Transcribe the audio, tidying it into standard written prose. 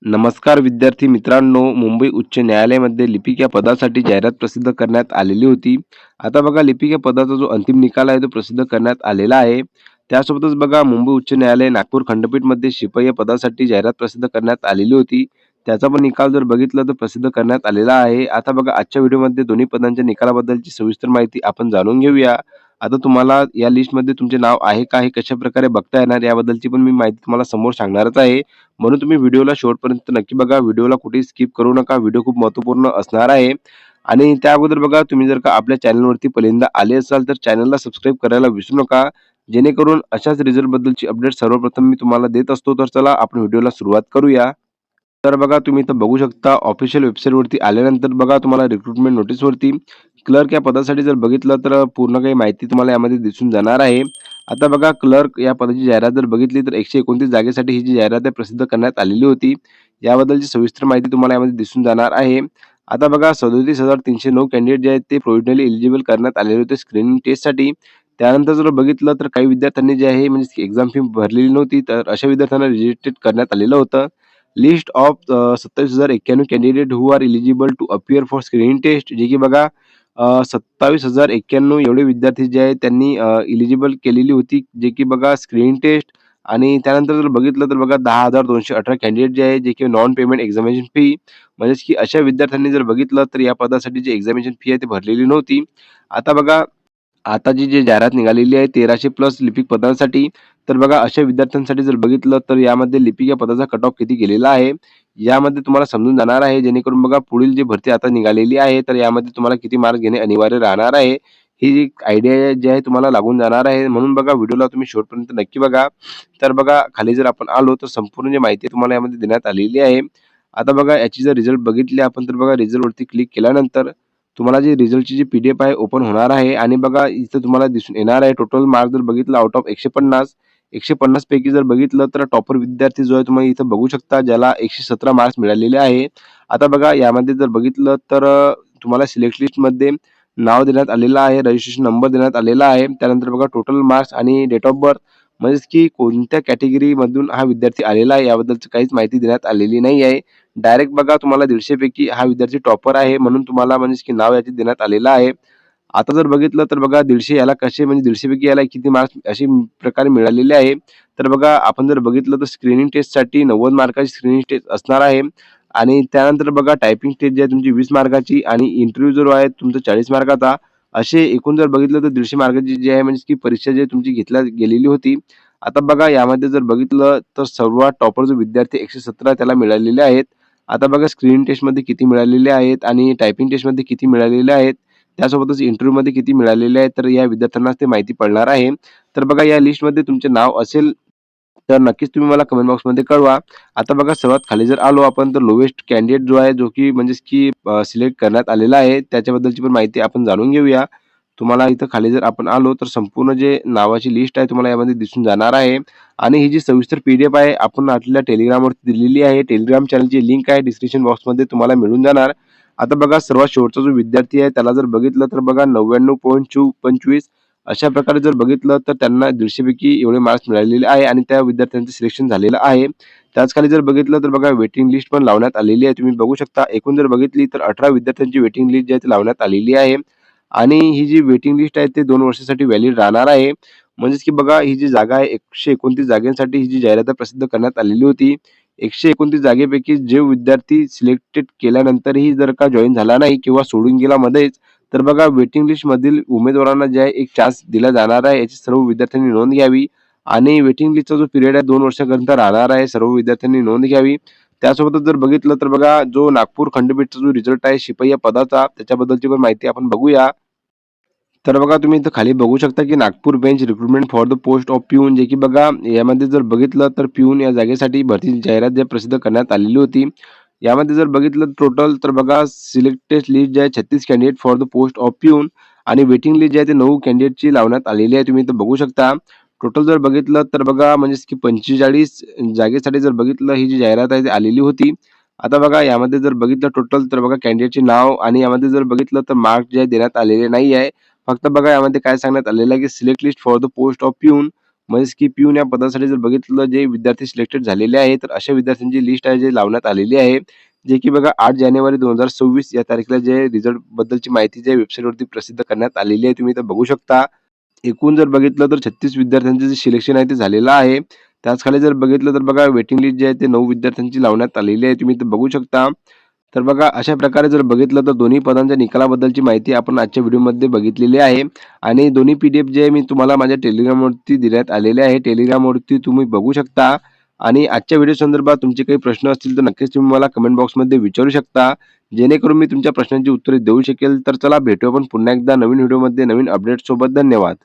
नमस्कार विद्यार्थी मित्रांनो, मुंबई उच्च न्यायालयामध्ये लिपिक या पदासाठी जाहिरात प्रसिद्ध करण्यात आलेली होती. आता बघा लिपिक या पदाचा जो अंतिम निकाल आहे तो प्रसिद्ध करण्यात आलेला आहे. त्यासोबतच बघा मुंबई उच्च न्यायालय नागपूर खंडपीठमध्ये शिपाई या पदासाठी जाहिरात प्रसिद्ध करण्यात आलेली होती. त्याचा पण निकाल जर बघितला तर प्रसिद्ध करण्यात आलेला आहे. आता बघा आजच्या व्हिडिओमध्ये दोन्ही पदांच्या निकालाबद्दलची सविस्तर माहिती आपण जाणून घेऊया. आता तुम्हाला या लिस्टमध्ये तुमचे नाव आहे का? हे कशाप्रकारे बघता येणार याबद्दलची पण मी माहिती तुम्हाला समोर सांगणारच आहे. म्हणून तुम्ही व्हिडिओला शेवटपर्यंत नक्की बघा. व्हिडिओला कुठेही स्किप करू नका. व्हिडिओ खूप महत्त्वपूर्ण असणार आहे. आणि त्या अगोदर बघा तुम्ही जर का आपल्या चॅनलवरती पहिल्यांदा आले असाल तर चॅनलला सबस्क्राईब करायला विसरू नका. जेणेकरून अशाच रिझल्टबद्दलची अपडेट सर्वप्रथम मी तुम्हाला देत असतो. तर चला आपण व्हिडिओला सुरुवात करूया. तर बघा तुम्ही इथं बघू शकता ऑफिशियल वेबसाईटवरती आल्यानंतर बघा तुम्हाला रिक्रुटमेंट नोटीसवरती क्लर्क या पदासाठी जर बघितलं तर पूर्ण काही माहिती तुम्हाला यामध्ये दिसून जाणार आहे. आता बघा क्लर्क या पदाची जाहिरात जर बघितली तर 129 जागेसाठी ही जी जाहिरात आहे प्रसिद्ध करण्यात आलेली होती. याबद्दलची सविस्तर माहिती तुम्हाला यामध्ये दिसून जाणार आहे. आता बघा 37,309 कॅन्डिडेट जे आहेत ते प्रोव्हिजनली एलिजिबल करण्यात आलेले होते स्क्रीनिंग टेस्टसाठी. त्यानंतर जर बघितलं तर काही विद्यार्थ्यांनी जे आहे म्हणजे एक्झाम फी भरलेली नव्हती तर अशा विद्यार्थ्यांना रिजेक्टेड करण्यात आलेलं होतं. List of 27,091 candidate who are eligible to appear for screening test जे की बघा 27,091 एवढे विद्यार्थी जे आहेत त्यांनी एलिजिबल केलेली होती जे की बघा स्क्रीनिंग टेस्ट. आणि त्यानंतर जर बघितलं तर बघा 10,218 कॅन्डिडेट जे आहे जे की नॉन पेमेंट एक्झामिनेशन फी म्हणजेच की अशा विद्यार्थ्यांनी जर बघितलं तर या पदासाठी जी एक्झामिनेशन फी आहे ती भरलेली नव्हती. आता बघा आता जी जाहिरात निघालेली आहे 1300 प्लस लिपिक पदांसाठी. तर बघा अशा विद्यार्थ्यांसाठी जर बघितलं तर यामध्ये लिपिक या पदाचा कट ऑफ किती गेलेला आहे, यामध्ये तुम्हाला समजून जाणार आहे. जेणेकरून बघा पुढील जी भरती आता निघालेली आहे, तर यामध्ये तुम्हाला किती मार्क घेणे अनिवार्य राहणार आहे. ही जी आयडिया जी आहे तुम्हाला लागून जाणार आहे. म्हणून बघा व्हिडिओला तुम्ही शेवटपर्यंत नक्की बघा. तर बघा खाली जर आपण आलो तर संपूर्ण जी माहिती तुम्हाला यामध्ये देण्यात आलेली आहे. आता बघा याची जर रिझल्ट बघितले आपण तर बघा रिझल्टवरती क्लिक केल्यानंतर तुम्हाला जी रिझल्टची जी पीडीएफ आहे ओपन होणार आहे आणि बघा इथं तुम्हाला दिसून येणार आहे टोटल मार्क जर बघितलं आउट ऑफ 150 पैकी जर बघितलं तर टॉपर विद्यार्थी जो आहे तुम्ही इथं बघू शकता ज्याला 117 मार्क्स मिळालेले आहे. आता बघा यामध्ये जर बघितलं तर तुम्हाला सिलेक्ट लिस्टमध्ये नाव देण्यात आलेलं आहे, रजिस्ट्रेशन नंबर देण्यात आलेला आहे. त्यानंतर बघा टोटल मार्क्स आणि डेट ऑफ बर्थ म्हणजेच की कोणत्या कॅटेगरीमधून हा विद्यार्थी आलेला आहे याबद्दलची काहीच माहिती देण्यात आलेली नाही आहे. डायरेक्ट बघा तुम्हाला 150 पैकी हा विद्यार्थी टॉपर आहे म्हणून तुम्हाला म्हणजे की नाव याचे देण्यात आलेलं आहे. आता जर बघितलं तर बघा 150 याला कसे म्हणजे 150 पैकी याला किती मार्क्स अशी प्रकारे मिळालेले आहे. तर बघा आपण जर बघितलं तर स्क्रीनिंग टेस्टसाठी 90 मार्काची स्क्रीनिंग टेस्ट असणार आहे. आणि त्यानंतर बघा टायपिंग टेस्ट जी आहे तुमची 20 मार्काची आणि इंटरव्ह्यू जो आहे तुमचा 40 मार्काचा. असे एकूण जर बघितलं तर 150 मार्काची जी आहे म्हणजे की परीक्षा जी आहे तुमची घेतल्या गेलेली होती. आता बघा यामध्ये जर बघितलं तर सर्वात टॉपर जो विद्यार्थी 117 त्याला मिळालेले आहेत. आता बघा स्क्रीनिंग टेस्टमध्ये किती मिळालेले आहेत आणि टायपिंग टेस्टमध्ये किती मिळालेले आहेत. त्यासोबतच इंटरव्ह्यूमध्ये किती मिळालेले आहेत तर या विद्यार्थ्यांनाच ते माहिती पडणार आहे. तर बघा या लिस्टमध्ये तुमचे नाव असेल तर नक्कीच तुम्ही मला कमेंट बॉक्समध्ये कळवा. आता बघा सर्वात खाली जर आलो आपण तर लोएस्ट कॅन्डिडेट जो आहे जो की म्हणजेच की सिलेक्ट करण्यात आलेला आहे त्याच्याबद्दलची पण माहिती आपण जाणून घेऊया. तुम्हाला इथं खाली जर आपण आलो तर संपूर्ण जे नावाची लिस्ट आहे तुम्हाला यामध्ये दिसून जाणार आहे. आणि ही जी सविस्तर पीडीएफ आहे आपण आपल्या टेलिग्रामवरती दिलेली आहे. टेलिग्राम चॅनलची लिंक आहे डिस्क्रिप्शन बॉक्समध्ये तुम्हाला मिळून जाणार. आता बघा सर्वात शेवटचा जो विद्यार्थी आहे त्याला जर बघितलं तर बघा 99.25 अशा प्रकारे जर बघितलं तर त्यांना 150 पैकी एवढे मार्क्स मिळालेले आहे आणि त्या विद्यार्थ्यांचं सिलेक्शन झालेलं आहे. त्याच खाली जर बघितलं तर बघा वेटिंग लिस्ट पण लावण्यात आलेली आहे. तुम्ही बघू शकता एकूण जर बघितली तर 18 विद्यार्थ्यांची वेटिंग लिस्ट जी आहे ती लावण्यात आलेली आहे. आणि ही जी वेटिंग लिस्ट आहे ते 2 वर्षासाठी व्हॅलिड राहणार आहे. म्हणजेच की बघा ही जी जागा आहे 129 जागांसाठी ही जी जाहिरात प्रसिद्ध करण्यात आलेली होती. 129 जागेपैकी जे विद्यार्थी सिलेक्टेड केल्यानंतरही जर का जॉइन झाला नाही किंवा सोडून गेला मध्येच तर बघा वेटिंग लिस्टमधील उमेदवारांना जे आहे एक चान्स दिला जाणार आहे. याची सर्व विद्यार्थ्यांनी नोंद घ्यावी. आणि वेटिंग लिस्टचा जो पिरियड आहे 2 वर्षाकरिता राहणार आहे. सर्व विद्यार्थ्यांनी नोंद घ्यावी. त्यासोबतच जर बघितलं तर बघा जो नागपूर खंडपीठचा जो रिझल्ट आहे शिपाई या पदाचा त्याच्याबद्दलची पण माहिती आपण बघूया. तर बघा तुम्ही इथं खाली बघू शकता की Nagpur bench recruitment for the post of पिऊन जे की बघा यामध्ये जर बघितलं तर पिऊन या जागेसाठी भरती जाहिरात जी प्रसिद्ध करण्यात आलेली होती. यामध्ये जर बघितलं टोटल तर बघा सिलेक्टेड लिस्ट जे आहे 36 candidate for the post of पिऊन आणि वेटिंग लिस्ट जी आहे ते 9 कॅन्डिडेटची लावण्यात आलेली आहे. तुम्ही इथं बघू शकता. टोटल जर बघितलं तर बघा म्हणजे की 45 जागेसाठी जर बघितलं ही जी जाहिरात आहे ती आलेली होती. आता बघा यामध्ये जर बघितलं टोटल तर बघा कॅन्डिडेटचे नाव आणि यामध्ये जर बघितलं तर मार्क जे आहे देण्यात आलेले नाही आहे. फक्त बघा यामध्ये काय सांगण्यात आलेलं आहे की select list for the post of पिऊन म्हणजेच की पिऊन या पदासाठी जर बघितलं जे विद्यार्थी सिलेक्टेड झालेले आहे, तर अशा विद्यार्थ्यांची लिस्ट आहे जे लावण्यात आलेली आहे. जे की बघा 8 जानेवारी 2026 या तारखेला जे रिझल्ट बद्दलची माहिती जे वेबसाईटवरती प्रसिद्ध करण्यात आलेली आहे. तुम्ही इथं बघू शकता. एकूण जर बघितलं तर 36 विद्यार्थ्यांचं जे सिलेक्शन आहे ते झालेलं आहे. त्याच खाली जर बघितलं तर बघा वेटिंग लिस्ट जी आहे ते 9 विद्यार्थ्यांची लावण्यात आलेली आहे. तुम्ही इथं बघू शकता. तर बघा अशा प्रकारे जर बघितलं तर दोन्ही पदांच्या निकालाबद्दलची माहिती आपण आजच्या व्हिडिओमध्ये बघितलेली आहे आणि दोन्ही पी-डी-एफ जे आहे मी तुम्हाला माझ्या टेलिग्रामवरती देण्यात आलेले आहे. टेलिग्रामवरती तुम्ही बघू शकता आणि आजच्या व्हिडिओ संदर्भात तुमचे काही प्रश्न असतील तर नक्कीच तुम्ही मला कमेंट बॉक्समध्ये विचारू शकता. जेणेकरून मी तुमच्या प्रश्नांची उत्तरे देऊ शकेल. तर चला भेटू आपण पुन्हा एकदा नवीन व्हिडिओमध्ये नवीन अपडेट्ससोबत. धन्यवाद.